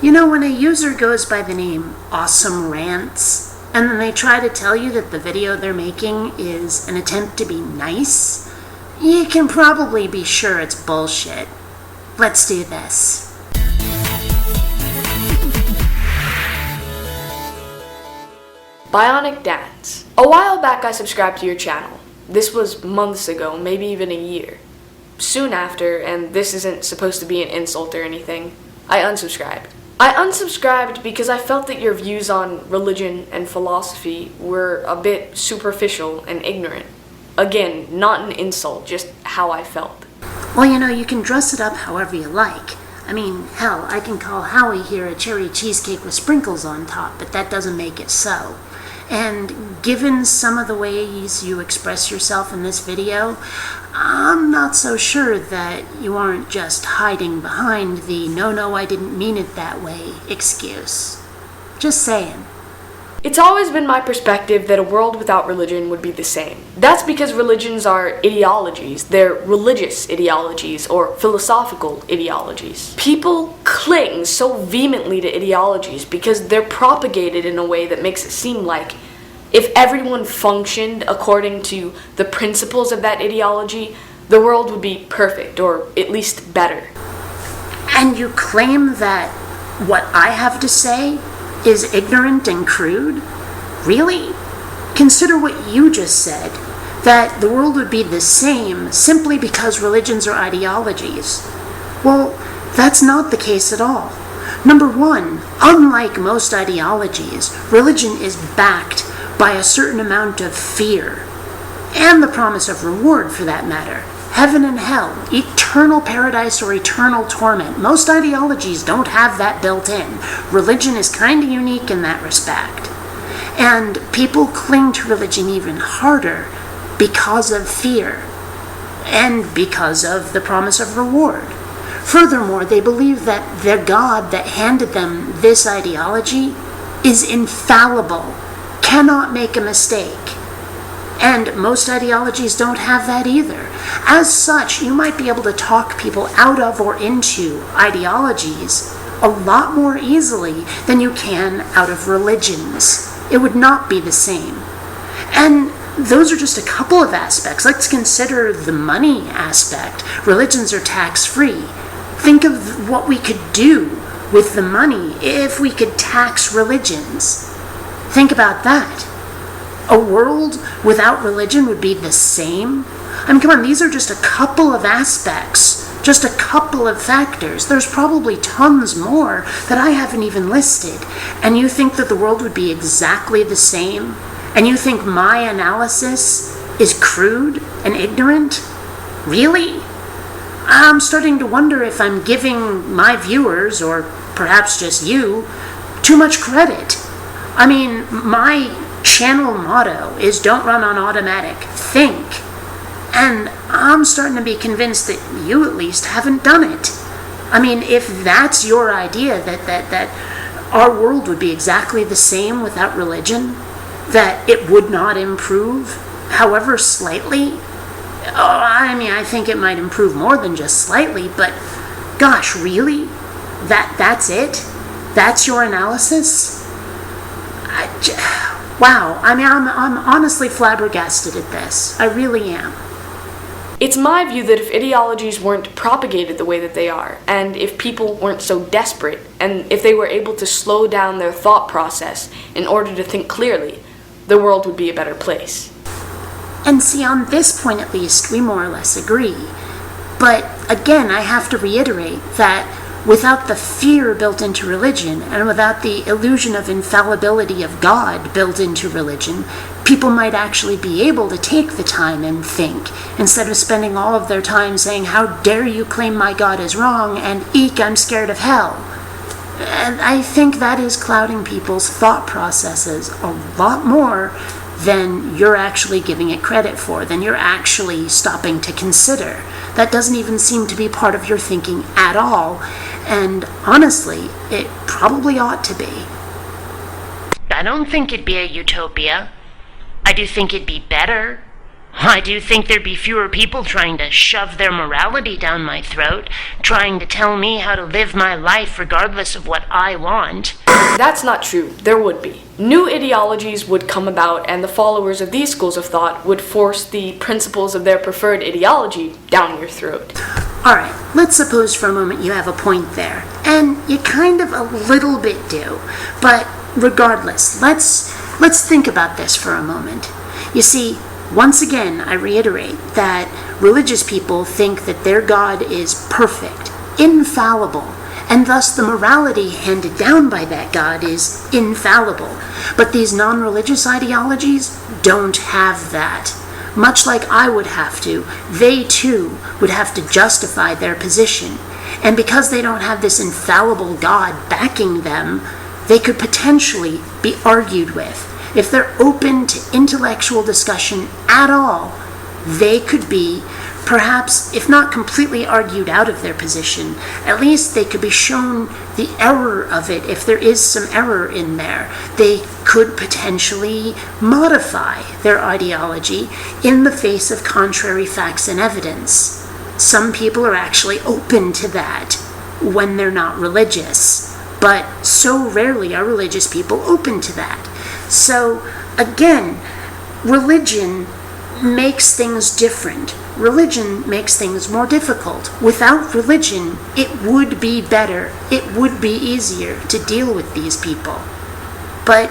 You know, when a user goes by the name AwesomeRants, and then they try to tell you that the video they're making is an attempt to be nice, you can probably be sure it's bullshit. Let's do this. BionicDance. A while back I subscribed to your channel. This was months ago, maybe even a year. Soon after, and this isn't supposed to be an insult or anything, I unsubscribed. I unsubscribed because I felt that your views on religion and philosophy were a bit superficial and ignorant. Again, not an insult, just how I felt. Well, you know, you can dress it up however you like. I mean, hell, I can call Howie here a cherry cheesecake with sprinkles on top, but that doesn't make it so. And given some of the ways you express yourself in this video, I'm not so sure that you aren't just hiding behind the no, I didn't mean it that way excuse. Just saying. It's always been my perspective that a world without religion would be the same. That's because religions are ideologies. They're religious ideologies or philosophical ideologies. People cling so vehemently to ideologies because they're propagated in a way that makes it seem like if everyone functioned according to the principles of that ideology, the world would be perfect, or at least better. And you claim that what I have to say is ignorant and crude? Really? Consider what you just said, that the world would be the same simply because religions are ideologies. Well, that's not the case at all. Number one, unlike most ideologies, religion is backed by a certain amount of fear, and the promise of reward for that matter. Heaven and hell, eternal paradise or eternal torment. Most ideologies don't have that built in. Religion is kind of unique in that respect. And people cling to religion even harder because of fear and because of the promise of reward. Furthermore, they believe that their God that handed them this ideology is infallible, cannot make a mistake. And most ideologies don't have that either. As such, you might be able to talk people out of or into ideologies a lot more easily than you can out of religions. It would not be the same. And those are just a couple of aspects. Let's consider the money aspect. Religions are tax-free. Think of what we could do with the money if we could tax religions. Think about that. A world without religion would be the same? I mean, come on, these are just a couple of aspects, just a couple of factors. There's probably tons more that I haven't even listed. And you think that the world would be exactly the same? And you think my analysis is crude and ignorant? Really? I'm starting to wonder if I'm giving my viewers, or perhaps just you, too much credit. I mean, my channel motto is don't run on automatic, think. And I'm starting to be convinced that you at least haven't done it. I mean, if that's your idea, that our world would be exactly the same without religion, that it would not improve, however slightly, I mean, I think it might improve more than just slightly, but gosh, really? That's it? That's your analysis? Wow, I mean, I'm honestly flabbergasted at this. I really am. It's my view that if ideologies weren't propagated the way that they are, and if people weren't so desperate, and if they were able to slow down their thought process in order to think clearly, the world would be a better place. And see, on this point at least, we more or less agree. But again, I have to reiterate that without the fear built into religion, and without the illusion of infallibility of God built into religion, people might actually be able to take the time and think, instead of spending all of their time saying, how dare you claim my God is wrong, and eek, I'm scared of hell. And I think that is clouding people's thought processes a lot more than you're actually giving it credit for, than you're actually stopping to consider. That doesn't even seem to be part of your thinking at all, and honestly, it probably ought to be. I don't think it'd be a utopia. I do think it'd be better. I do think there'd be fewer people trying to shove their morality down my throat, trying to tell me how to live my life regardless of what I want. That's not true. There would be. New ideologies would come about, and the followers of these schools of thought would force the principles of their preferred ideology down your throat. Alright, let's suppose for a moment you have a point there, and you kind of a little bit do, but regardless, let's think about this for a moment. You see, once again, I reiterate that religious people think that their God is perfect, infallible, and thus the morality handed down by that God is infallible. But these non-religious ideologies don't have that. Much like I would have to, they too would have to justify their position. And because they don't have this infallible God backing them, they could potentially be argued with. If they're open to intellectual discussion at all, they could be, perhaps, if not completely argued out of their position, at least they could be shown the error of it if there is some error in there. They could potentially modify their ideology in the face of contrary facts and evidence. Some people are actually open to that when they're not religious, but so rarely are religious people open to that. So, again, religion makes things different. Religion makes things more difficult. Without religion, it would be better. It would be easier to deal with these people. But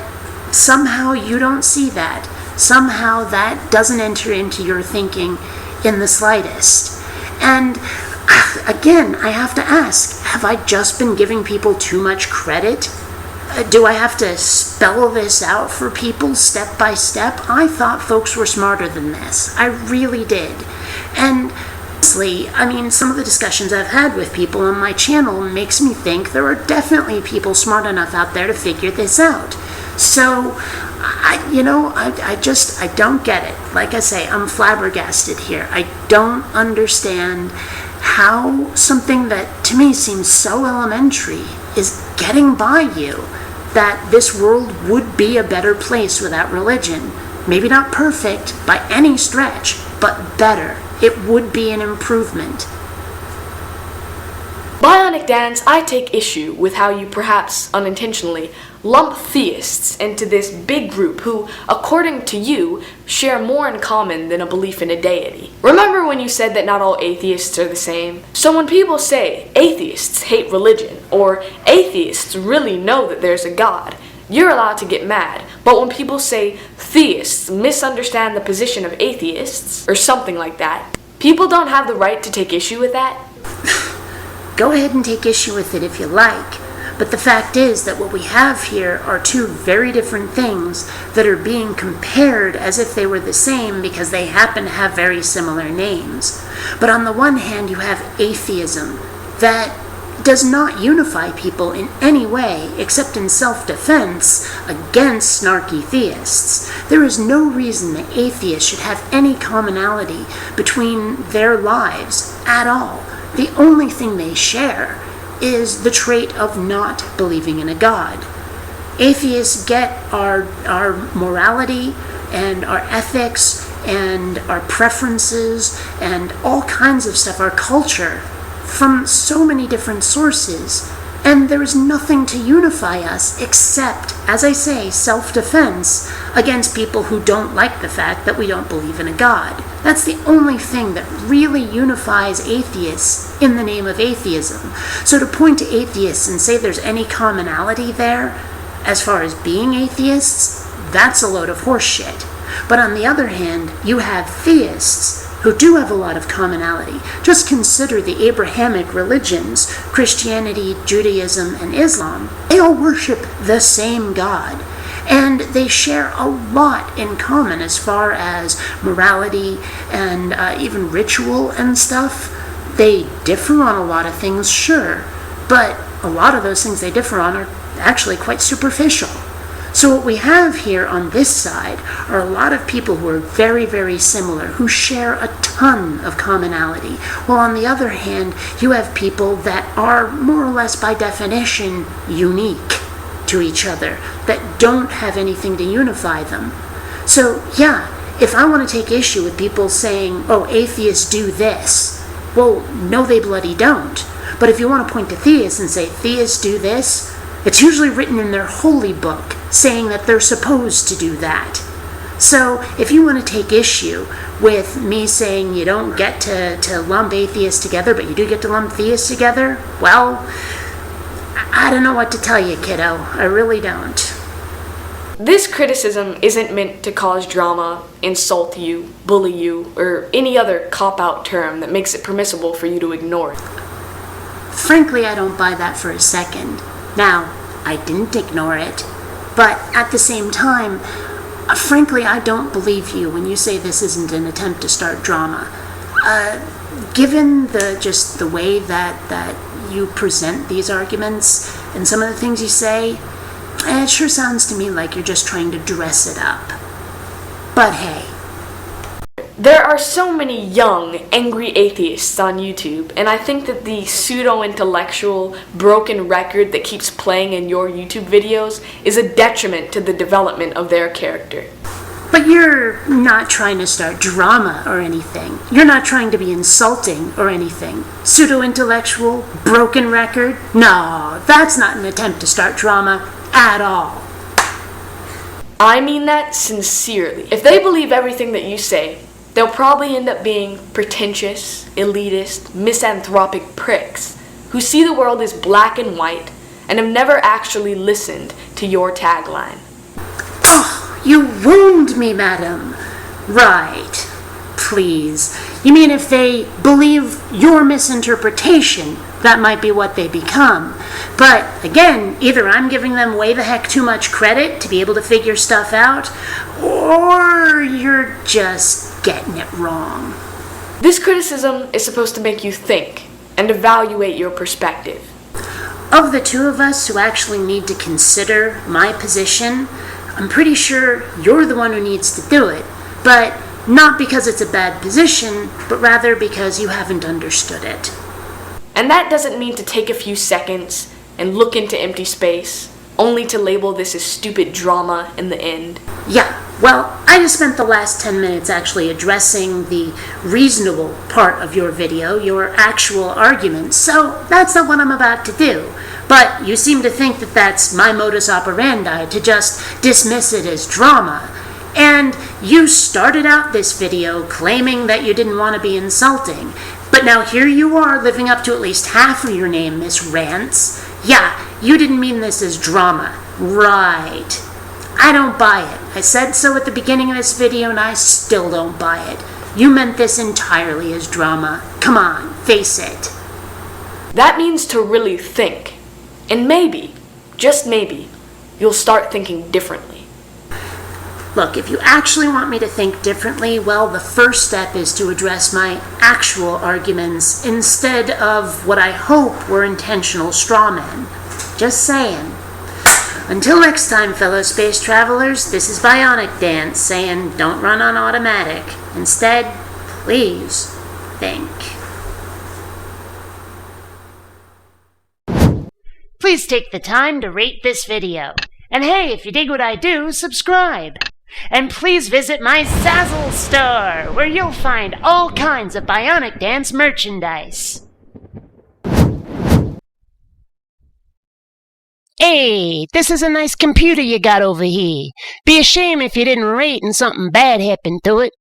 somehow you don't see that. Somehow that doesn't enter into your thinking in the slightest. And again, I have to ask, have I just been giving people too much credit? Do I have to spell this out for people step by step? I thought folks were smarter than this. I really did. And honestly, some of the discussions I've had with people on my channel makes me think there are definitely people smart enough out there to figure this out. So, I don't get it. Like I say, I'm flabbergasted here. I don't understand how something that to me seems so elementary is getting by you. That this world would be a better place without religion. Maybe not perfect by any stretch, but better. It would be an improvement. BionicDance, I take issue with how you perhaps unintentionally lump theists into this big group who, according to you, share more in common than a belief in a deity. Remember when you said that not all atheists are the same? So when people say atheists hate religion, or atheists really know that there's a God, you're allowed to get mad. But when people say theists misunderstand the position of atheists, or something like that, people don't have the right to take issue with that? Go ahead and take issue with it if you like. But the fact is that what we have here are two very different things that are being compared as if they were the same because they happen to have very similar names. But on the one hand, you have atheism that does not unify people in any way except in self-defense against snarky theists. There is no reason that atheists should have any commonality between their lives at all. The only thing they share is the trait of not believing in a God. Atheists get our morality and our ethics and our preferences and all kinds of stuff, our culture, from so many different sources. And there is nothing to unify us except, as I say, self-defense against people who don't like the fact that we don't believe in a God. That's the only thing that really unifies atheists in the name of atheism. So to point to atheists and say there's any commonality there, as far as being atheists, that's a load of horse shit. But on the other hand, you have theists who do have a lot of commonality. Just consider the Abrahamic religions, Christianity, Judaism, and Islam. They all worship the same God. And they share a lot in common as far as morality and even ritual and stuff. They differ on a lot of things, sure, but a lot of those things they differ on are actually quite superficial. So what we have here on this side are a lot of people who are very, very similar, who share a ton of commonality. While on the other hand, you have people that are more or less by definition unique to each other, that don't have anything to unify them. So yeah, if I want to take issue with people saying, oh, atheists do this, well, no, they bloody don't. But if you want to point to theists and say, theists do this, it's usually written in their holy book saying that they're supposed to do that. So if you want to take issue with me saying you don't get to lump atheists together, but you do get to lump theists together, well, I don't know what to tell you, kiddo. I really don't. This criticism isn't meant to cause drama, insult you, bully you, or any other cop-out term that makes it permissible for you to ignore it. Frankly, I don't buy that for a second. Now, I didn't ignore it, but at the same time, frankly, I don't believe you when you say this isn't an attempt to start drama. Given the way that you present these arguments and some of the things you say, it sure sounds to me like you're just trying to dress it up. But hey. There are so many young, angry atheists on YouTube, and I think that the pseudo-intellectual, broken record that keeps playing in your YouTube videos is a detriment to the development of their character. But you're not trying to start drama or anything. You're not trying to be insulting or anything. Pseudo-intellectual, broken record? No, that's not an attempt to start drama at all. I mean that sincerely. If they believe everything that you say, they'll probably end up being pretentious, elitist, misanthropic pricks who see the world as black and white and have never actually listened to your tagline. Oh, you wound me, madam. Right. Please. You mean if they believe your misinterpretation, that might be what they become. But again, either I'm giving them way the heck too much credit to be able to figure stuff out, or you're just getting it wrong. This criticism is supposed to make you think and evaluate your perspective. Of the two of us who actually need to consider my position, I'm pretty sure you're the one who needs to do it, but not because it's a bad position, but rather because you haven't understood it. And that doesn't mean to take a few seconds and look into empty space, only to label this as stupid drama in the end. Yeah, well, I just spent the last 10 minutes actually addressing the reasonable part of your video, your actual arguments, so that's not what I'm about to do. But you seem to think that that's my modus operandi, to just dismiss it as drama. And you started out this video claiming that you didn't want to be insulting, but now here you are living up to at least half of your name, Miss Rants. Yeah, you didn't mean this as drama. Right. I don't buy it. I said so at the beginning of this video and I still don't buy it. You meant this entirely as drama. Come on, face it. That means to really think. And maybe, just maybe, you'll start thinking differently. Look, if you actually want me to think differently, well, the first step is to address my actual arguments instead of what I hope were intentional straw men. Just saying. Until next time, fellow space travelers, this is BionicDance saying don't run on automatic. Instead, please think. Please take the time to rate this video. And hey, if you dig what I do, subscribe. And please visit my Zazzle store, where you'll find all kinds of BionicDance merchandise. Hey, this is a nice computer you got over here. Be a shame if you didn't rate and something bad happened to it.